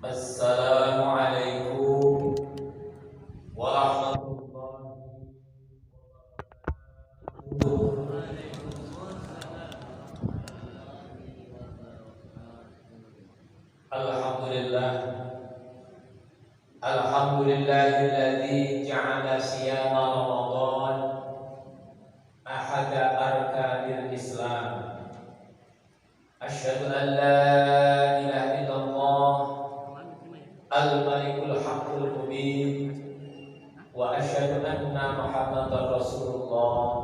Assalamualaikum warahmatullahi wabarakatuh. Alhamdulillah, alhamdulillahilladzi ja'ala siyama Ramadan ahada arkanil Islam. Asyhadu an la ilaha illallah al-malikul haqqul mubin wa asyhadu anna Muhammadar Rasulullah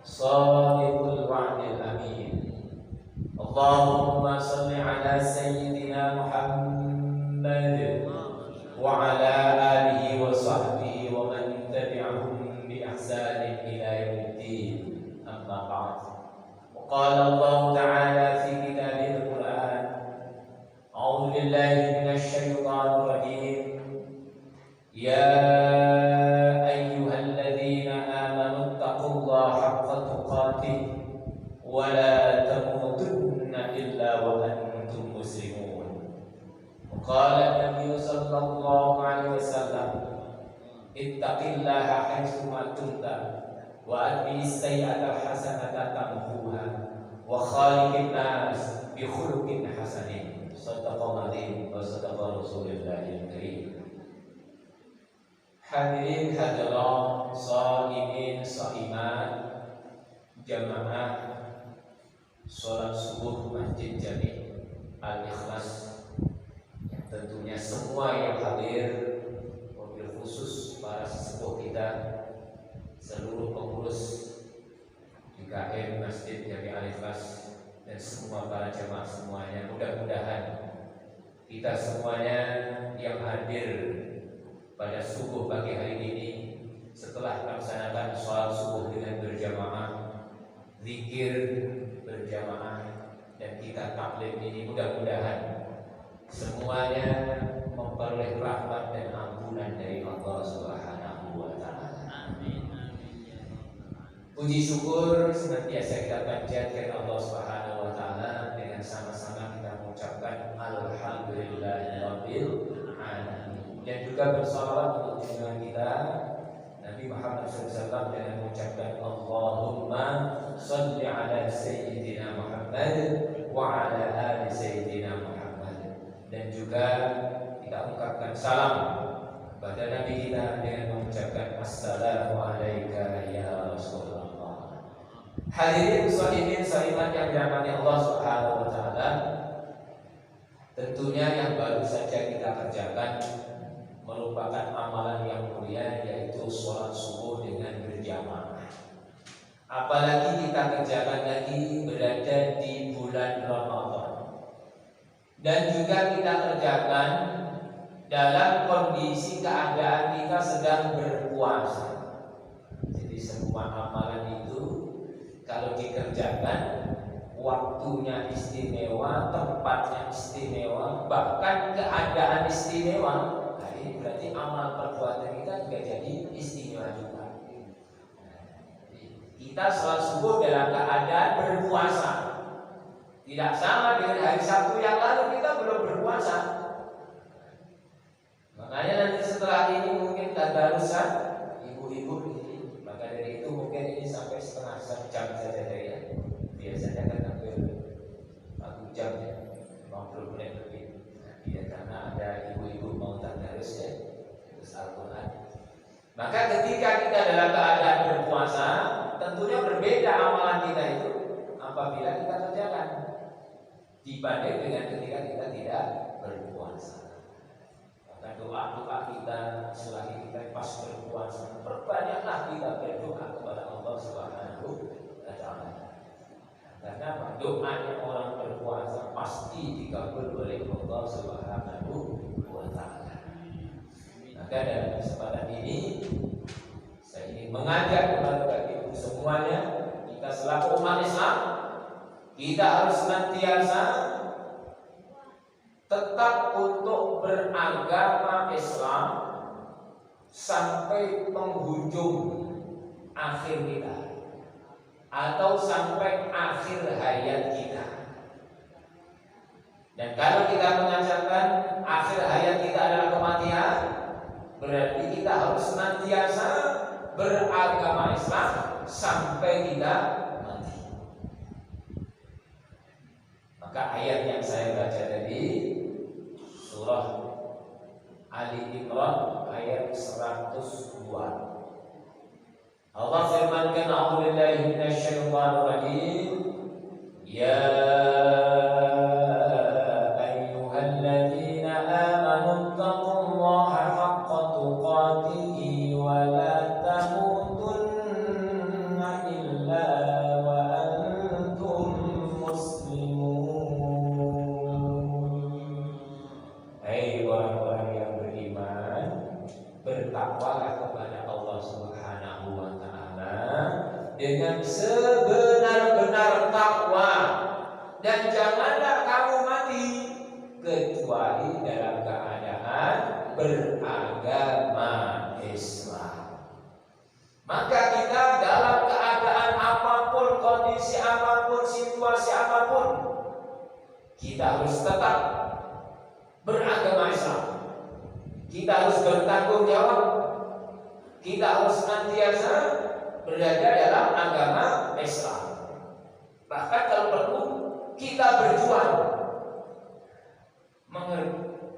shadiqul wa'dil amin. Allahumma shalli ala sayyidina Muhammad wa ala alihi wa sahbihi wa man tabi'ahum bi ihsanin ila yaumiddin. Amma ba'd. Qala Allah ta'ala fi kitabil Qur'an, a'udzu billahi minasy syaithanir rajim. Ya ayyuhalladzina amanu taqullaha haqqa tuqatih wa la tamutunna illa wa antum muslimun. Qala Nabi sallallahu alaihi wasallam, ittaqillaha haitsu ma kunta wa atbi'is sayyi'atal hasanata tamhuha wa khaliqin nas bi khuluqin hasanin. Shadaqallahu adzim wa sadaqa Rasulullahil karim. Hadirin hadirat, shaimin shaimat, jamaah salat subuh Masjid Jami Al-Ikhlas, yang tentunya semua yang hadir, wabil khusus para sesepuh kita, seluruh pengurus IKM Masjid Jami Al-Ikhlas, dan semua para jamaah semuanya. Mudah-mudahan kita semuanya yang hadir pada subuh pagi hari ini, setelah melaksanakan sholat subuh dengan berjamaah, zikir berjamaah, dan kita taklim ini, mudah-mudahan semuanya memperoleh rahmat dan ampunan dari Allah Subhanahu wa Ta'ala. Amin. Puji syukur senantiasa kita panjatkan Allah Subhanahu wa Ta'ala, dengan sama-sama kita mengucapkan alhamdulillahirabbil alamin, dan juga bersalawat untuk junjungan kita Nabi Muhammad SAW dengan mengucapkan Allahumma shalli ala sayyidina Muhammad wa ala ali sayyidina Muhammad. Dan juga kita ungkapkan salam kepada Nabi kita dengan mengucapkan assalamu alayka ya Rasulullah. Hadirin shaimin shaimat yang dirahmati Allah Subhanahu wa Ta'ala, tentunya yang baru saja kita kerjakan merupakan amalan yang mulia, yaitu sholat subuh dengan berjamaah. Apalagi kita kerjakan lagi berada di bulan Ramadan, dan juga kita kerjakan dalam kondisi keadaan kita sedang berpuasa. Jadi semua amalan itu kalau dikerjakan, waktunya istimewa, tempatnya istimewa, bahkan keadaan istimewa, nah ini berarti amal perbuatan kita juga jadi istimewa juga. Kita sholat subuh dalam keadaan berpuasa, tidak sama dengan hari Sabtu yang lalu kita belum berpuasa. Makanya nanti setelah ini mungkin tadarusan ibu-ibu ini, maka dari itu mungkin ini sampai setengah jam saja ya. Biasanya kan hampir 1 jam ya, 50 menit lebih. Nah, ya, karena ada ibu-ibu mau tadarus ya, terus Al-Quran. Maka ketika kita dalam keadaan berpuasa, tentunya berbeda amalan kita itu apabila kita kerjakan dibanding dengan ketika kita tidak berpuasa. Maka doa-doa kita selagi kita pas berpuasa, perbanyaklah kita berdoa kepada Allah Subhanahu wa Ta'ala. Karena doanya orang berpuasa pasti dikabul oleh Allah Subhanahu wa Ta'ala. Maka dalam kesempatan ini saya ingin mengajak kepada ibu semuanya, kita selaku umat Islam, kita harus senantiasa tetap untuk beragama Islam sampai penghujung akhir kita, atau sampai akhir hayat kita. Dan kalau kita mengatakan akhir hayat kita adalah kematian, berarti kita harus senantiasa beragama Islam sampai kita mati. Maka ayat yang saya baca tadi surah Ali Imran ayat 102. Allah firmankan, a'udzubillahi minasyaitonir rajim. Ya ayyuhalladzina amanu taqullaha haqqa tuqatih wa la tamutunna illa wa antum muslimun. Hai orang-orang yang beriman, bertakwalah kepada Allah Subhanahu wa taala dengan sebenar-benar takwa, dan janganlah kamu mati kecuali dalam keadaan beragama Islam. Maka kita dalam keadaan apapun, kondisi apapun, situasi apapun, kita harus tetap beragama Islam. Kita harus bertanggung jawab. Kita harus senantiasa berada dalam agama Islam. Bahkan kalau perlu kita berjuang,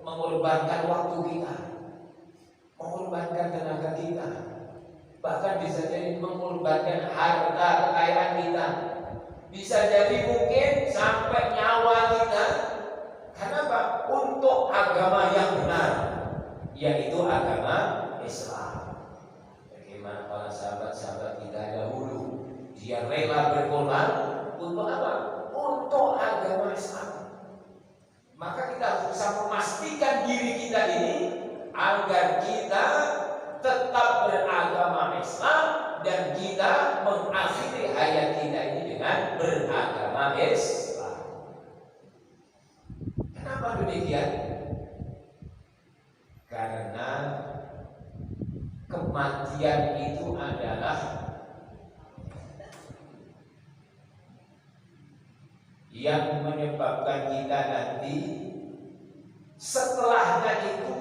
mengorbankan waktu kita, mengorbankan tenaga kita, bahkan bisa jadi mengorbankan harta kekayaan kita, bisa jadi mungkin sampai nyawa kita. Kenapa? Untuk agama yang benar, yaitu agama Islam. Bagaimana para sahabat-sahabat kita dahulu, dia rela berkorban untuk apa? Untuk agama Islam. Maka kita harus bisa memastikan diri kita ini agar kita tetap beragama Islam dan kita mengakhiri hayat kita ini dengan beragama Islam. Kenapa demikian? Karena kematian itu adalah yang menyebabkan kita nanti setelahnya itu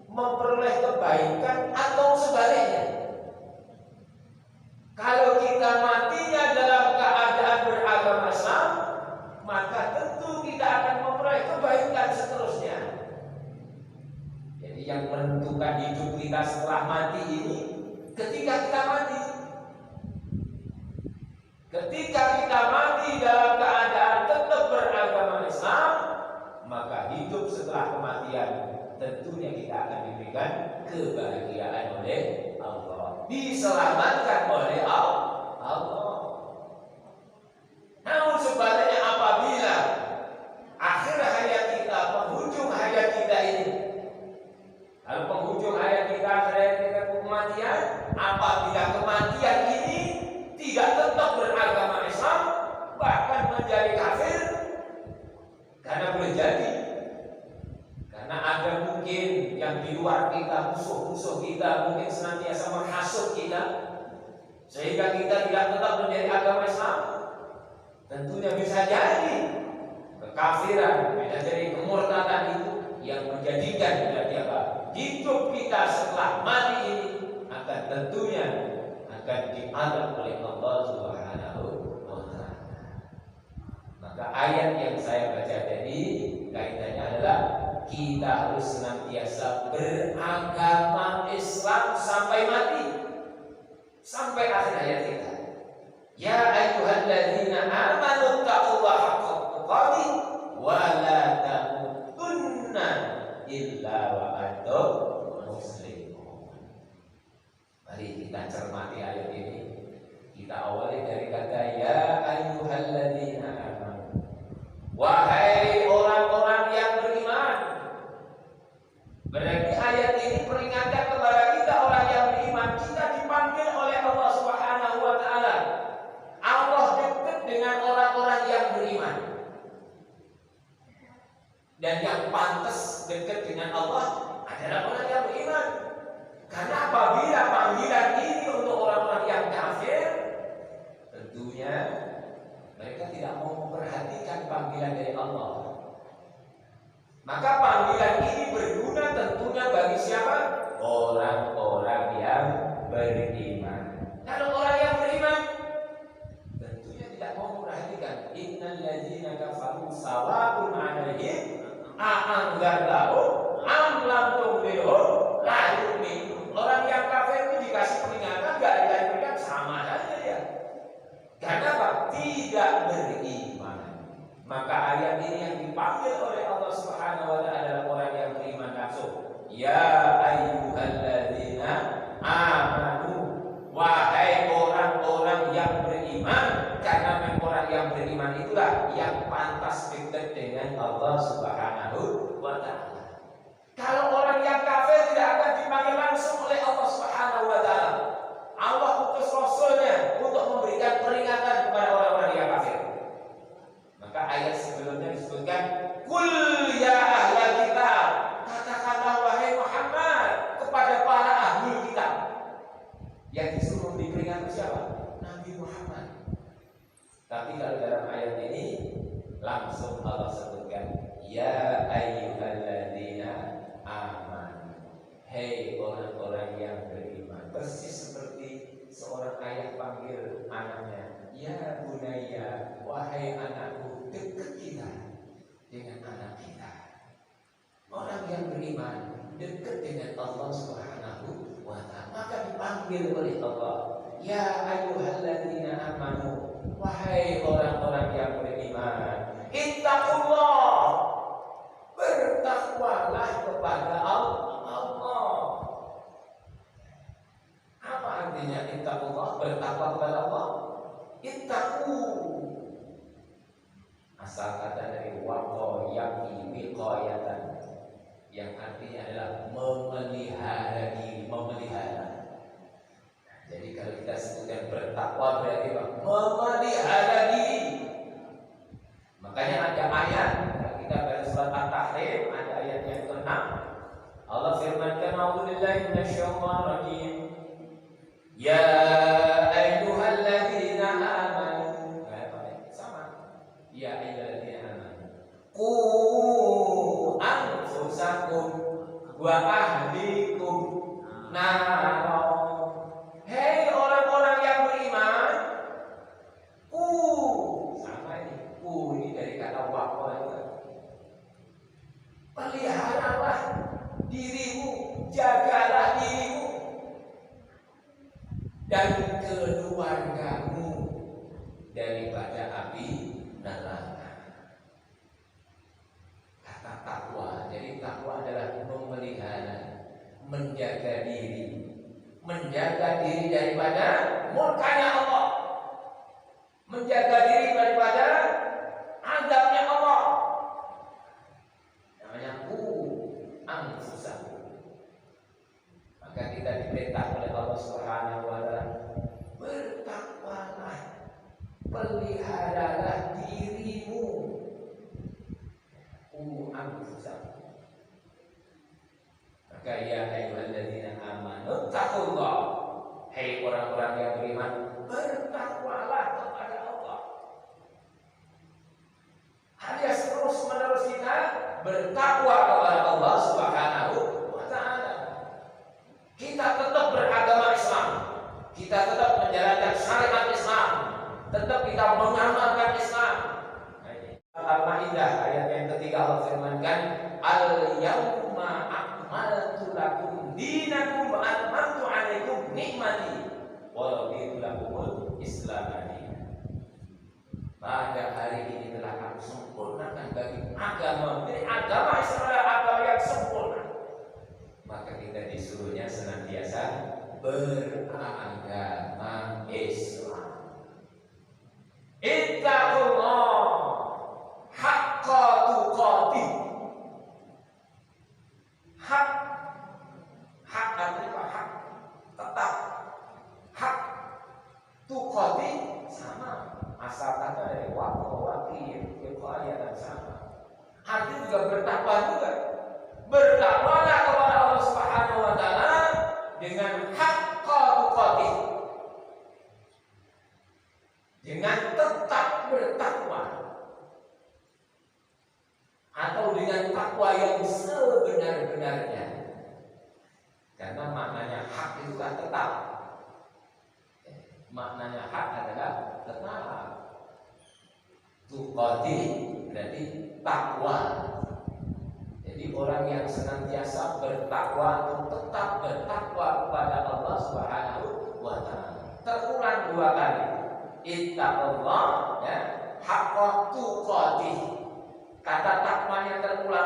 memperoleh kebaikan atau sebaliknya. Kalau kita matinya dalam keadaan beragama Islam, maka tentu kita akan memperoleh kebaikan seterusnya. Jadi yang menentukan hidup kita setelah mati ini ketika kita mati. Ketika kita mati dalam keadaan tetap beragama Islam, maka hidup setelah kematian tentunya kita akan diberikan kebahagiaan oleh Allah, diselamatkan oleh Allah. Namun sebaliknya, apabila akhir hayat kita, penghujung hayat kita ini, kalau penghujung hayat kita kematian, apabila kematian ini tidak tetap beragama Islam, bahkan menjadi kafir, karena boleh jadi, karena ada mungkin yang di luar kita, musuh-musuh kita, mungkin senantiasa menghasut kita, sehingga kita tidak tetap menjadi agama Islam. Tentunya bisa jadi kekafiran, bisa jadi kemurtadan itu yang menjadikan hidup kita setelah mati ini akan tentunya akan diadab oleh Allah Subhanahu wa ta'ala. Maka ayat yang saya baca tadi kaitannya adalah kita harus senantiasa beragama Islam sampai mati, sampai akhir hayat kita. Ya ayyuhalladzina amanu taqullaha haqqa tuqatih wa la tamutunna illa wa antum muslimun. Mari kita cermati ayat ini. Kita awali dari kata ya ayyuhalladzina amanu. Wahai orang-orang yang beriman. Berarti ayat ini peringatan kepada kita orang yang beriman. Kita dipanggil oleh Allah Subhanahu wa taala. Allah dekat dengan orang-orang yang beriman. Dan yang pantas dekat dengan Allah adalah orang yang beriman. Karena apabila panggilan ini untuk orang-orang yang kafir, tentunya mereka tidak mau memperhatikan panggilan dari Allah. Maka panggilan dipanggil oleh Allah Subhanahu wa taala adalah orang yang beriman langsung. Ya ayyuhalladzina amanu, wahai orang-orang yang beriman, karena orang yang beriman itulah yang pantas dekat dengan Allah Subhanahu wa taala. Kalau orang yang kafir tidak akan dipanggil langsung oleh Allah Subhanahu wa taala. Allah utus Rasulnya untuk memberikan peringatan kepada orang-orang yang kafir. Maka ayat sebelumnya disebutkan, Qul ya ahlal kitab, katakanlah wahai Muhammad kepada para ahli kitab. Yang disuruh diberikan siapa? Nabi Muhammad. Tapi kalau dalam ayat ini langsung Allah sebutkan, ya ayyuhalladzina amanu, hei orang-orang yang beriman. Persis seperti seorang ayah panggil anaknya, ya bunayya, wahai anakku, dekat kita dengan anak kita. Orang yang beriman dekat dengan Allah Subhanahu wa ta'ala, maka dipanggil oleh Allah, ya ayyuhalladzina amanu, wahai orang-orang yang beriman, ittaqullah, bertakwalah kepada Allah. Apa artinya ittaqullah, bertakwa kepada Allah? Ittaqu, asal kata dari waqa yaqi wiqayatan, yang artinya adalah memelihara diri, memelihara. Jadi kalau kita sebutkan bertakwa berarti apa? Memelihara diri. Makanya ada ayat, kita baca surat At-Tahrim, ada ayat yang ke-6. Allah firmankan, a'udzubillahi minasyaitonir rajim. Ya ayyuhalladzina amanu. Sama. Ya ayyuhalladzina amanu. Qu anfusakum wa ahlikum nara. Hei orang-orang yang beriman, sama ini dari kata waqwa juga. Peliharalah dirimu, jagalah dirimu dan keluargamu daripada api neraka. Kata takwa, jadi takwa adalah memelihara, menjaga diri daripada murkanya Allah, menjaga diri daripada azabnya Allah. Namanya anfusakum. Maka kita diperintah oleh Allah Subhanahu wa taala, bertakwalah, peliharalah dirimu. Anfusakum. Maka ya ayyuhalladzina amanu taqullah, hei orang-orang yang beriman, bertakwalah kepada Allah. Alias terus menerus kita bertakwa kepada Allah Subhanahu wa taala. Kita tetap beragama Islam, kita tetap menjalankan syariat Islam, tetap kita mengamalkan Islam. Al-Maidah ayat yang ketiga Allah firmankan, al-yauma akmaltu lakum dinakum wa atmamtu 'alaikum ni'mati wa raditu lakumul Islam dinan. Pada hari ini telah aku sempurnakan bagi agama, jadi agama Islam adalah agama yang sempurna. Maka kita disuruhnya senantiasa beragama Islam. Ittaqullah haqqa tuqatih. Hak artinya hak, tetap. Hak tuqatih sama, asal kata dari waqi dan sama. Artinya juga bertakwa juga. Bertakwalah kepada Allah Subhanahu wa taala dengan haqqa tuqatih, dengan tetap bertakwa, atau dengan takwa yang sebenar-benarnya. Karena maknanya hak itu kan tetap. Maknanya hak adalah tetap. Tuqati berarti takwa. Jadi orang yang senantiasa bertakwa atau tetap bertakwa kepada Allah Subhanahu wa taala. Terulang 2 kali. Ittaqullah, ya, haqqa tuqatih. Kata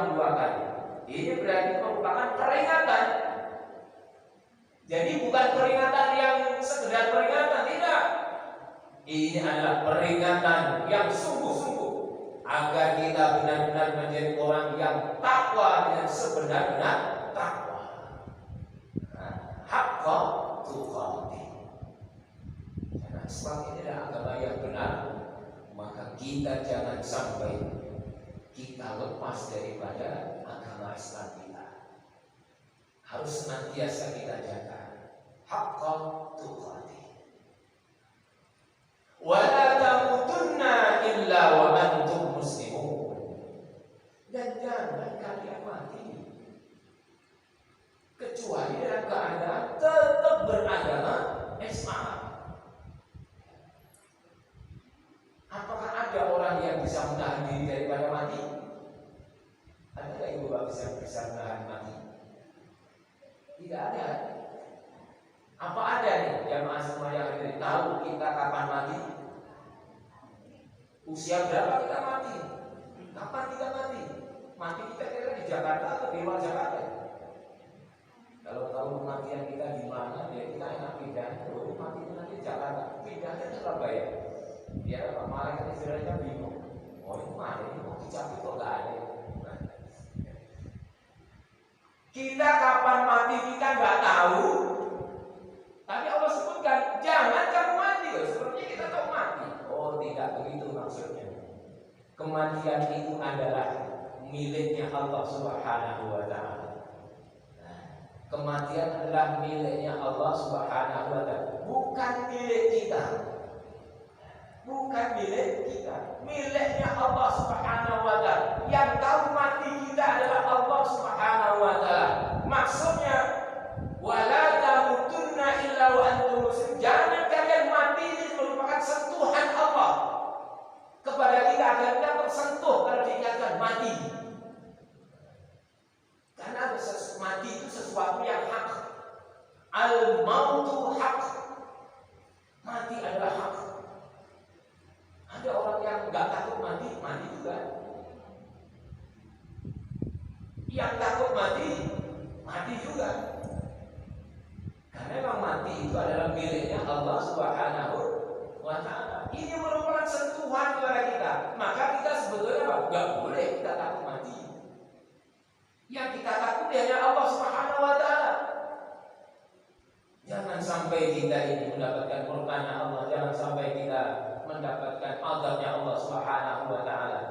berulang 2 kali. Ini berarti merupakan peringatan. Jadi bukan peringatan yang sekedar peringatan, tidak. Ini adalah peringatan yang sungguh-sungguh agar kita benar-benar menjadi orang yang takwa dengan sebenar-benar takwa. Haqqa tuqatih. Karena Islam ini adalah agama yang benar, maka kita jangan sampai kita lepas daripada agama Islam kita. Harus senantiasa kita jaga haqqa tuqatih. Wa la tamutunna illa wa antum muslimun. Dan jangan kalian mati kecuali dalam keadaan tetap beragama Islam. Apakah ada orang yang bisa menahan diri daripada mati? Ada nggak ibu bapak bisa menahan mati? Tidak ada. Apa ada nih jamaah semua yang tahu kita kapan mati? Usia berapa kita mati? Kapan kita mati? Mati kita kira di Jakarta atau di luar Jakarta? Kalau tahu kematian kita di mana, ya kita enak pindah. Oh, mati nanti Jakarta, pindahnya ke Surabaya. Ya, Pak Malik istilahnya bingung. Oh, ini mana ini mau dicabut kok nggak ada? Kita kapan mati kita nggak tahu. Tapi Allah sebutkan jangan kamu mati. Sepertinya kita tahu mati. Oh, tidak begitu maksudnya. Kematian itu adalah miliknya Allah Subhanahu wa Ta'ala. Kematian adalah miliknya Allah Subhanahu wa Ta'ala, bukan milik kita. Bukan milik kita, miliknya Allah Subhanahu wa Ta'ala. Yang tahu mati kita adalah Allah Subhanahu wa Ta'ala. Maksudnya wala tamutunna illa wa antum muslimun. Jangan kalian mati, ini merupakan sentuhan Allah kepada kita agar kita tersentuh kalau diingatkan mati. Karena mati itu sesuatu yang hak. Al-mautu hak. Mati adalah hak. Ada orang yang nggak takut mati, mati juga. Yang takut mati, mati juga. Karena memang mati itu adalah miliknya Allah Subhanahu wa Ta'ala. Ini merupakan sentuhan kepada kita. Maka kita sebetulnya nggak boleh kita takut mati. Yang kita takut hanya Allah Subhanahu wa Ta'ala. Jangan sampai kita ini mendapatkan murkanya Allah. Jangan sampai kita mendapatkan azabnya Allah Subhanahu wa Ta'ala.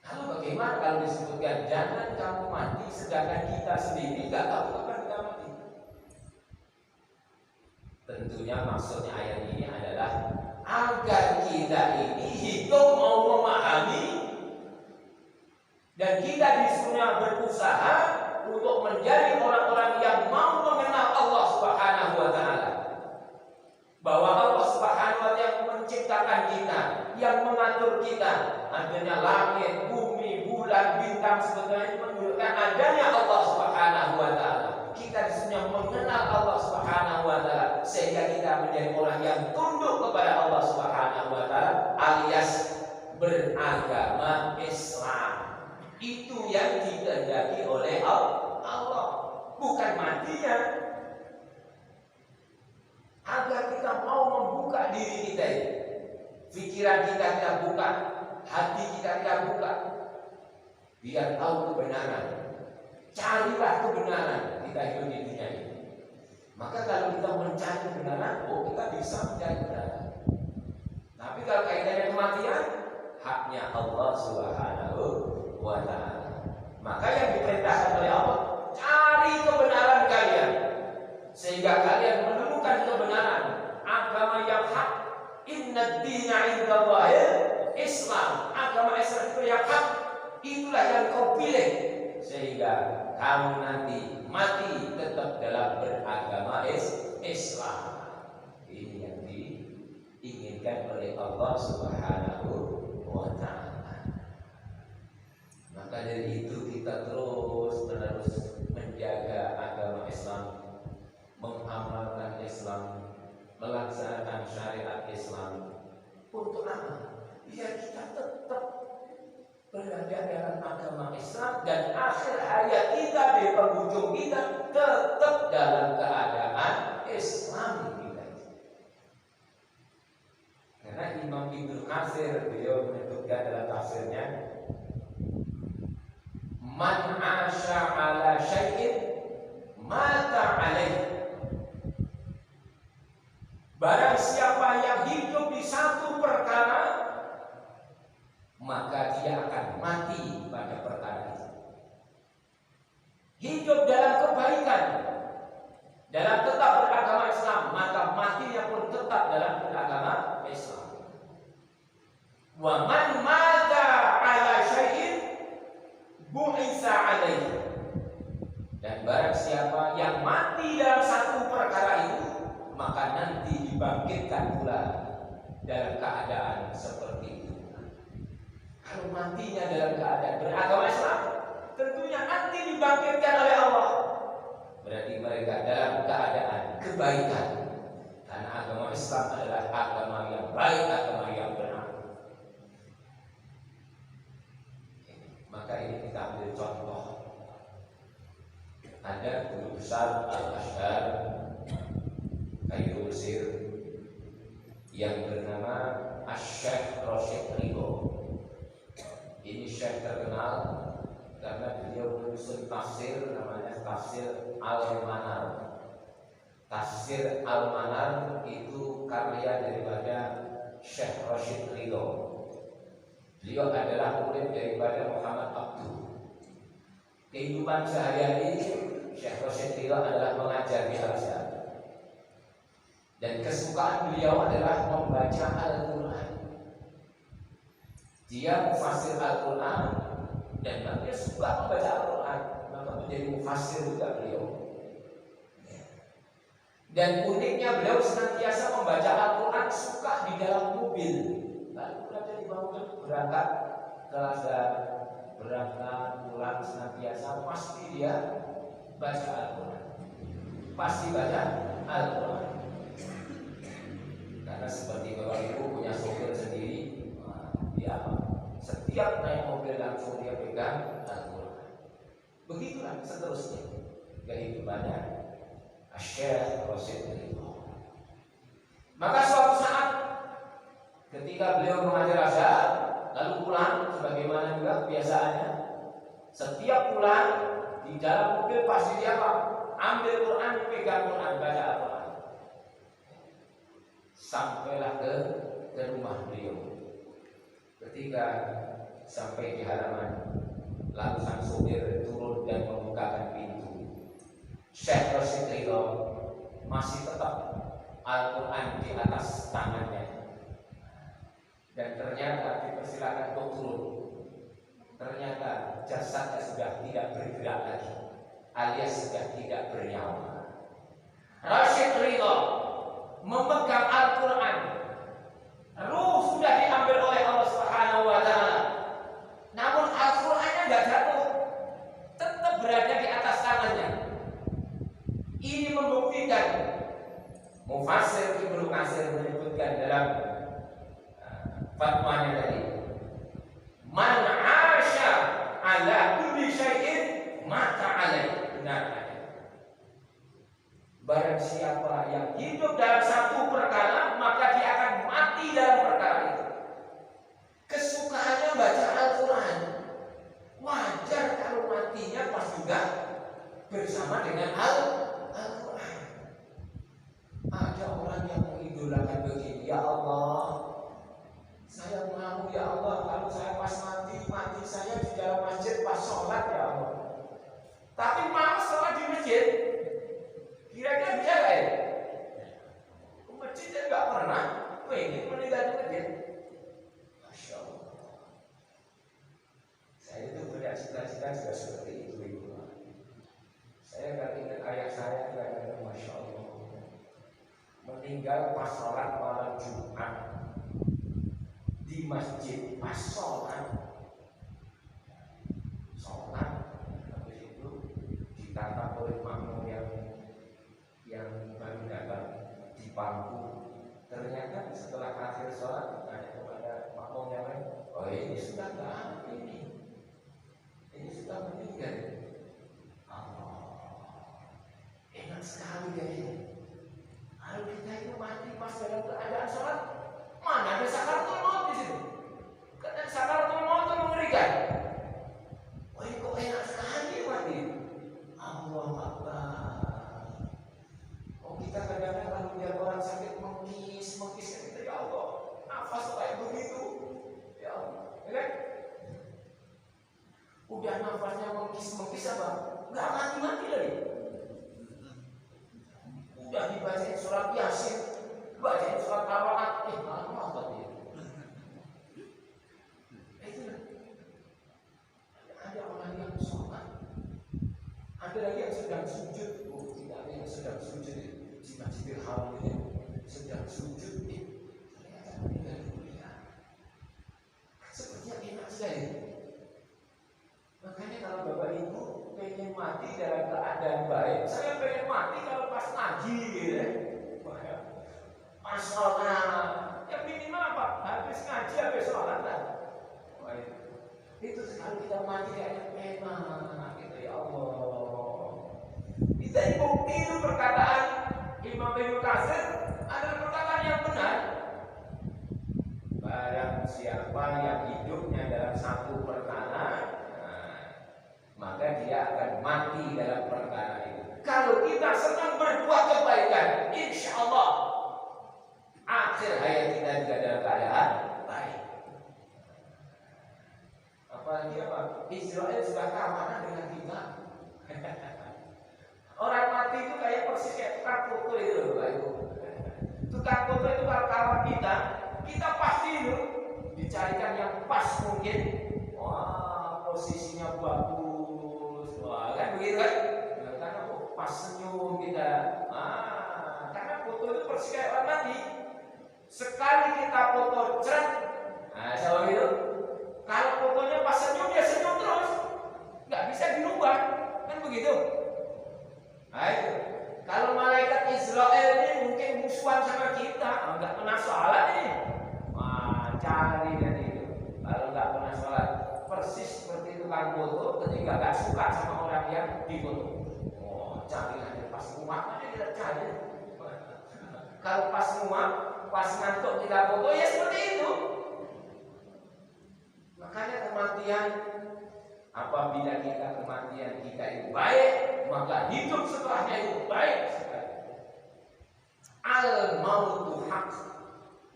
Lalu bagaimana kalau disebutkan jangan kamu mati sedangkan kita sendiri nggak tahu kapan kita mati? Tentunya maksudnya ayat ini adalah agar kita ini hidup mau memahami dan kita disuruh berusaha untuk menjadi orang-orang yang mau mengenal Allah Subhanahu wa Ta'ala. Bahwa Allah Subhanahu wa Ta'ala yang menciptakan kita, yang mengatur kita, adanya langit, bumi, bulan, bintang, sebetulnya itu menunjukkan adanya Allah Subhanahu wa Ta'ala. Kita disuruh mengenal Allah Subhanahu wa Ta'ala sehingga kita menjadi orang yang tunduk kepada Allah Subhanahu wa Ta'ala alias beragama Islam. Itu yang dikehendaki oleh Allah, bukan matinya. Agar kita mau membuka diri kita ini, pikiran kita buka, hati kita buka, biar tahu kebenaran. Carilah kebenaran kita hidup di dunia ini. Maka kalau kita mencari kebenaran, kita bisa mencari kebenaran. Tapi kalau kaitannya kematian, haknya Allah Subhanahu wa Ta'ala. Maka yang diperintahkan oleh Allah, cari kebenaran kalian sehingga kalian menemukan kebenaran agama yang hak. Inna dina indallahi Islam. Agama Islam itu yang hak. Itulah yang kau pilih sehingga kamu nanti mati tetap dalam beragama Islam. Ini yang diinginkan oleh Allah Subhanahu wa Ta'ala. Maka dari itu kita terus menerus menjaga agama Islam, mengamalkan Islam, melaksanakan syariat Islam. Untuk apa? Biar kita tetap berada dalam agama Islam, dan akhir hayat kita di penghujung kita tetap dalam keadaan Islam kita. Karena Imam Ibnu Katsir beliau menyebutkan dalam tafsirnya, man asya ala syai'in mata alaih. Barang siapa yang hidup di satu perkara, maka dia akan mati pada perkara itu. Hidup dalam kebaikan, dalam tetap beragama Islam, maka matinya pun tetap dalam beragama Islam. Wa man mata ala syai'in bu'isa alaihi. Dan barang siapa yang mati dalam satu perkara itu, maka nanti dibangkitkan pula dalam keadaan seperti itu. Kalau matinya dalam keadaan beragama Islam, tentunya nanti dibangkitkan oleh Allah. Berarti mereka dalam keadaan kebaikan, karena agama Islam adalah agama yang baik, agama yang benar. Maka ini kita ambil contoh. Ada guru besar Al-Azhar Kairo Mesir yang bernama Asy-Syaikh Rasyid Ridho. Ini syekh terkenal karena beliau menyusun tafsir, namanya tafsir Al-Manar. Tafsir Al-Manar itu karya daripada Syekh Rasyid Ridho. Beliau adalah murid daripada Muhammad Abduh. Kehidupan sehari-hari Syekh Rasyid Ridho adalah mengajar di Al-Azhar. Dan kesukaan beliau adalah membaca Al-Quran. Dia mufassir Al-Quran, dan dia suka membaca Al-Quran, maka menjadi mufassir juga beliau. Dan uniknya beliau senantiasa membaca Al-Quran suka di dalam mobil. Lalu berada di mobil, berangkat ke Al-Azhar, berangkat pulang, senantiasa pasti dia baca Al-Quran. Pasti baca Al-Quran. Karena seperti bapak ibu punya sopir sendiri, dia setiap naik mobil langsung dia pegang Al-Quran. Begitulah seterusnya kehidupannya Asy-Syaikh Rasyid Ridho. Maka suatu saat ketika beliau mengajar Azhar, lalu pulang, sebagaimana juga kebiasaannya, setiap pulang di dalam mobil pasti dia ambil Quran, pegang Quran, baca Al-Quran. Sampailah ke rumah beliau. Ketika sampai di halaman, lalu sang supir turun dan membukakan pintu. Syekh Rasyid Ridho masih tetap Al-Quran di atas tangannya. Dan ternyata dipersilakan untuk turun. Ternyata jasadnya sudah tidak bergerak lagi, alias sudah tidak bernyawa. Rasyid Ridho memegang Al-Quran, ruh sudah diambil oleh Allah Subhanahu wa Ta'ala, namun Al-Qurannya tidak jatuh, tetap berada di atas tangannya. Ini membuktikan, mufassir Ibnu Katsir menyebutkan dalam fatwanya tadi, man asya ala kulli syai'in mata alaih. Benar. Barang siapa yang hidup dalam satu perkara, maka dia akan mati dalam perkara itu. Kesukaannya baca Al-Quran, wajar kalau matinya pas juga bersama dengan Al-Quran. Ada orang yang mengidolakan begini, ya Allah, saya mau ya Allah, kalau saya pas mati saya di dalam masjid pas sholat ya Allah. Tapi mau sholat di masjid, kira-kira bisa gak ya? Ke masjid saya gak pernah pengen meninggal di masjid. Masya Allah. Saya itu punya cita-cita juga seperti itu, Ibu. Saya kan ingat ayah saya kata, Masya Allah, meninggal pas sholat malam Jumat di masjid, pas sholat, habis itu ditata oleh makmum yang baru datang di pangku. Ternyata setelah akhir sholat tanya kepada makmum yang lain, oh ini sudah nggak ini, udah nafasnya mengkis apa? Nggak mati-mati lagi. Udah dibacain surat Yasin, bacain surat Al-Baqarah, malah apa dia? Ada orang yang sholat, ada lagi yang sedang sujud. Tidak ada yang sedang sujud di Masjidil Haram ini, sedang sujud ternyata meninggal dunia. Sepertinya enak sekali. Makanya kalau Bapak Ibu pengen mati dalam keadaan baik, saya pengen mati kalau pas ngaji gitu ya. Pas sholat, ya minimal apa? Habis ngaji, habis sholat lah. Itu sekali kita mati kayak enak gitu ya Allah. Kita bukti itu perkataan Imam Ibnu Katsir adalah perkataan yang benar. Barang siapa yang hidupnya dalam satu perkara, maka dia akan mati dalam perkara itu. Kalau kita sedang berbuat kebaikan, insya Allah akhir hayat kita juga dalam keadaan baik. Apalagi apa? Israel sudah keamanan dengan kita. Orang mati itu kayak persis kayak tukang foto itu, Pak Ibu. Tukang foto itu kalau kawan kita pasti itu dicarikan yang pas mungkin. Wah, posisinya bagus. Wah, kan begitu kan? Karena pas senyum kita. Karena foto itu persis kayak orang mati. Sekali kita foto ceret, sama gitu. Kalau fotonya pas senyum, dia senyum terus, nggak bisa dirubah, kan begitu. Itu. Kalau malaikat Israel ini mungkin musuhan sama kita, nggak pernah sholat ini, cari dan itu. Kalau nggak pernah sholat, persis seperti tukang foto, ketika nggak suka sama orang yang difoto. Cari aja pas muak aja kita cari. Kalau pas muak, pas ngantuk kita foto, ya seperti itu. Makanya kematian, apabila kematian kita itu baik, maka hidup setelahnya itu baik sekali. Al-mautu haq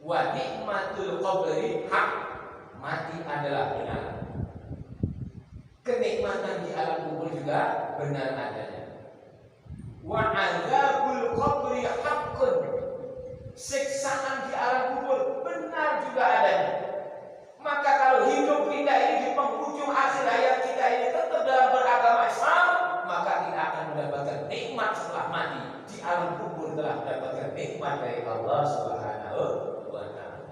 wa nikmatul qabri haq. Mati adalah benar. Kenikmatan di alam kubur juga benar adanya. Wa azabul qabri haqqun. Siksaan di alam kubur benar juga adanya. Maka kalau hidup kita ini di penghujung akhir hayat kita ini tetap dalam beragama Islam, maka kita akan mendapatkan nikmat setelah mati. Di alam kubur telah mendapatkan nikmat dari Allah Subhanahu wa Ta'ala.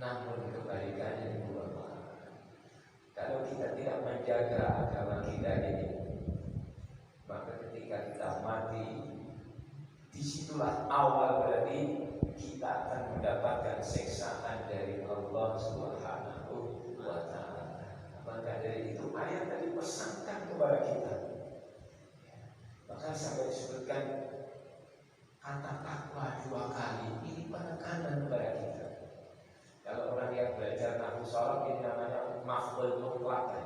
Namun kebalikannya itu apa? Kalau kita tidak menjaga agama kita ini, maka ketika kita mati, disitulah awal berarti kita akan mendapatkan siksaan dari Allah Subhanahu wa Ta'ala. Maka dari itu ayat tadi pesankan kepada kita. Maka sampai disebutkan kata takwa 2 kali. Ini penekanan kepada kita. Kalau orang yang belajar nahwu sharaf ini namanya maf'ul mutlaq.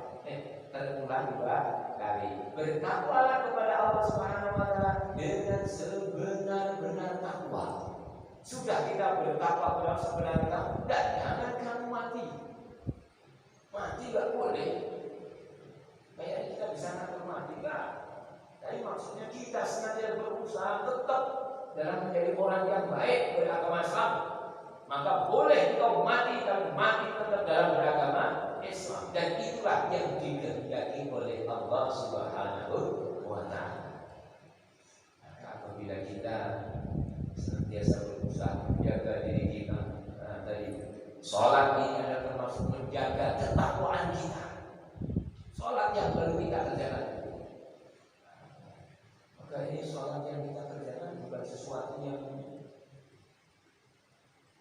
Terulang 2 kali. Bertakwalah kepada Allah Subhanahu wa Ta'ala dengan sebenar-benar takwa. Sudah kita bertakwa kepada sebenarnya, dan jangan kamu mati. Mati gak boleh. Kayak kita bisa ngatur mati gak? Tapi maksudnya kita sengaja berusaha tetap dalam menjadi orang yang baik beragama Islam. Maka boleh kau mati, tapi mati tetap dalam beragama Islam. Dan itulah yang dikehendaki oleh Allah Subhanahu wa Ta'ala. Maka apabila kita senantiasa berusaha menjaga diri kita, tadi sholat ini adalah termasuk menjaga ketakwaan kita. Sholat yang perlu kita kerjakan. Maka ini sholat yang kita kerjakan bukan sesuatu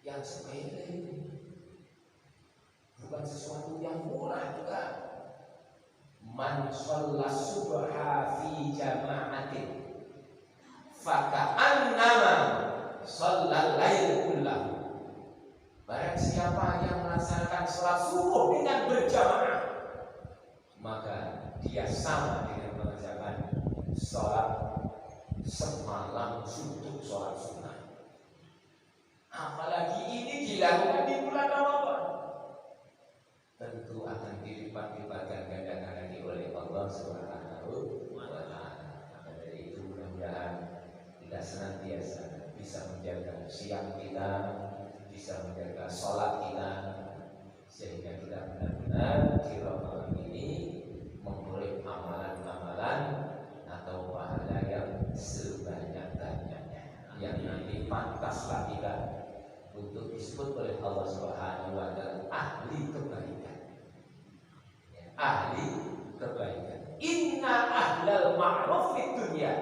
yang sepele, bukan sesuatu yang murah juga. Man shalla subha fi jama'atin faka'annama shallal lail kullahu. Barang siapa yang melaksanakan sholat subuh dengan berjamaah, maka dia sama dengan mengerjakan sholat semalam suntuk, sholat sunnah. Apalagi ini dilakukan di bulan Ramadan, tentu akan dilipat dilipat-lipatkan gandakan lagi oleh Allah Subhanahu wa Ta'ala. Maka dari itu mudah-mudahan kita senantiasa bisa menjaga siang kita, bisa menjaga sholat kita, sehingga kita benar-benar di Ramadan ini memperoleh amalan-amalan atau pahala yang sebanyak-banyaknya, yang nanti pantaslah kita untuk disebut oleh Allah Subhanahu wa Ta'ala ahli kebaikan. Ya, ahli kebaikan. Inna ahlal ma'ruf fid dunya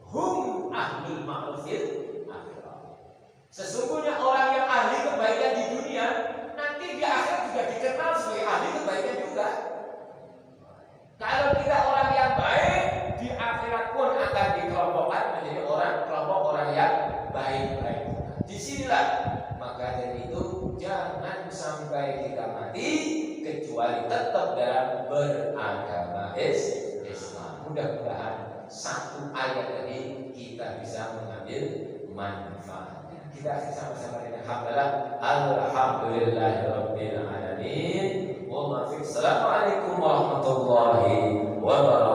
hum ahlul ma'ruf fil akhirah. Sesungguhnya orang yang ahli kebaikan di dunia nanti di akhirat juga dikenal sebagai ahli kebaikan juga. Kalau kita orang yang baik, di akhirat pun akan dikelompokkan menjadi kelompok orang yang baik-baik. Disinilah maka dari itu jangan sampai kita mati kecuali tetap dalam beragama Islam. Mudah-mudahan satu ayat ini kita bisa mengambil manfaatnya. Kita sama-sama dengan hamdalah alhamdulillahirabbil alamin. Assalamualaikum warahmatullahi wabarakatuh.